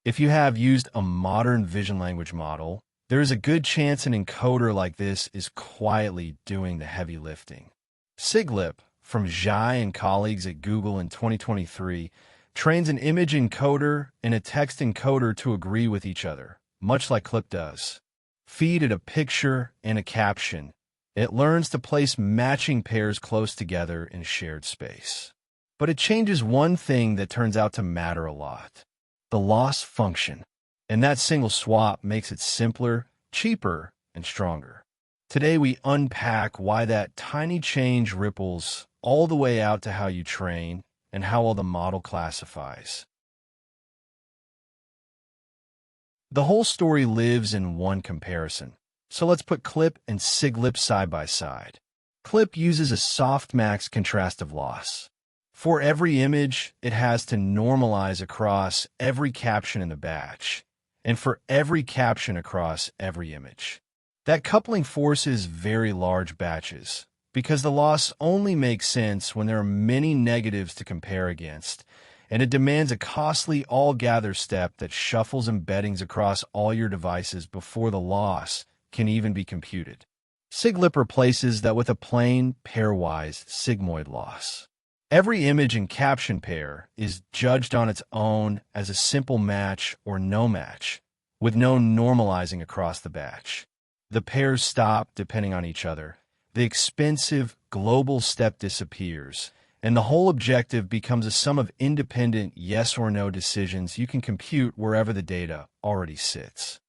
If you have used a modern vision language model, there is a good chance an encoder like this is quietly doing the heavy lifting. SigLIP, from Zhai and colleagues at Google in 2023, trains an image encoder and a text encoder to agree with each other, much like CLIP does. Feed it a picture and a caption. It learns to place matching pairs close together in shared space. But it changes one thing that turns out to matter a lot: the loss function. And that single swap makes it simpler, cheaper, and stronger. Today we unpack why that tiny change ripples all the way out to how you train and how well the model classifies. The whole story lives in one comparison. So let's put CLIP and SigLIP side by side. CLIP uses a softmax contrastive loss. For every image, it has to normalize across every caption in the batch, and for every caption across every image. That coupling forces very large batches, because the loss only makes sense when there are many negatives to compare against, and it demands a costly all-gather step that shuffles embeddings across all your devices before the loss can even be computed. SigLIP replaces that with a plain, pairwise sigmoid loss. Every image and caption pair is judged on its own as a simple match or no match, with no normalizing across the batch. The pairs stop depending on each other. The expensive global step disappears, and the whole objective becomes a sum of independent yes or no decisions you can compute wherever the data already sits.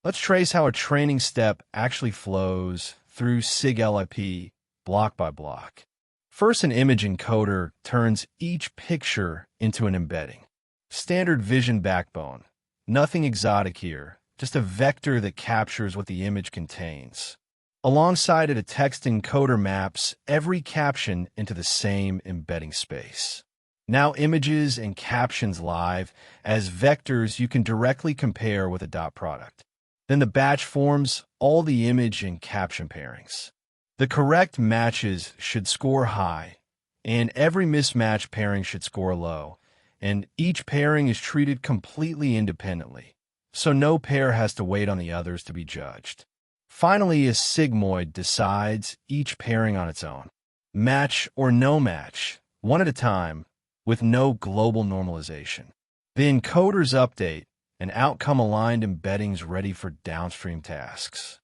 Let's trace how a training step actually flows through SigLIP block by block. First, an image encoder turns each picture into an embedding. Standard vision backbone. Nothing exotic here, just a vector that captures what the image contains. Alongside it, a text encoder maps every caption into the same embedding space. Now images and captions live as vectors you can directly compare with a dot product. Then the batch forms all the image and caption pairings. The correct matches should score high, and every mismatch pairing should score low, and each pairing is treated completely independently, so no pair has to wait on the others to be judged. Finally, a sigmoid decides each pairing on its own. Match or no match, one at a time, with no global normalization. The encoders update, and outcome-aligned embeddings ready for downstream tasks.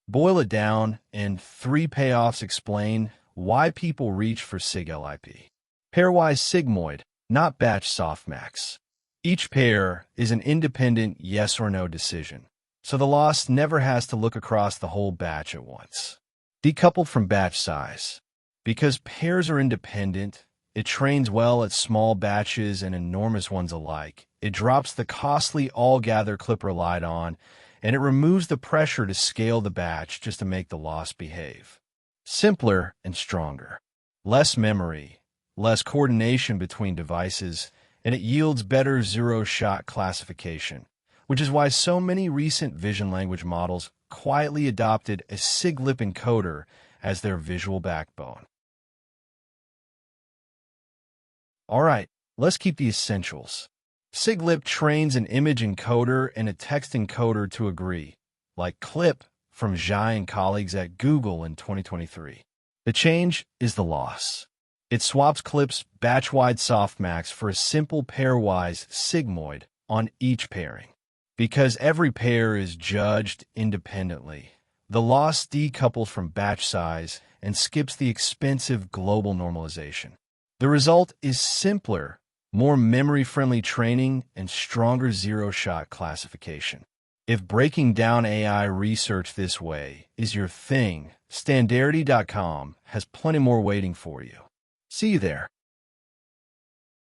Boil it down, and 3 payoffs explain why people reach for SigLIP. Pairwise sigmoid, not batch softmax. Each pair is an independent yes or no decision, so the loss never has to look across the whole batch at once. Decoupled from batch size. Because pairs are independent, it trains well at small batches and enormous ones alike. It drops the costly all-gather CLIP relied on, and it removes the pressure to scale the batch just to make the loss behave. Simpler and stronger. Less memory, less coordination between devices, and it yields better zero-shot classification, which is why so many recent vision language models quietly adopted a SigLIP encoder as their visual backbone. All right, let's keep the essentials. SigLIP trains an image encoder and a text encoder to agree, like CLIP from Zhai and colleagues at Google in 2023. The change is the loss. It swaps CLIP's batch-wide softmax for a simple pairwise sigmoid on each pairing. Because every pair is judged independently, the loss decouples from batch size and skips the expensive global normalization. The result is simpler, more memory-friendly training, and stronger zero-shot classification. If breaking down AI research this way is your thing, Standarity.com has plenty more waiting for you. See you there.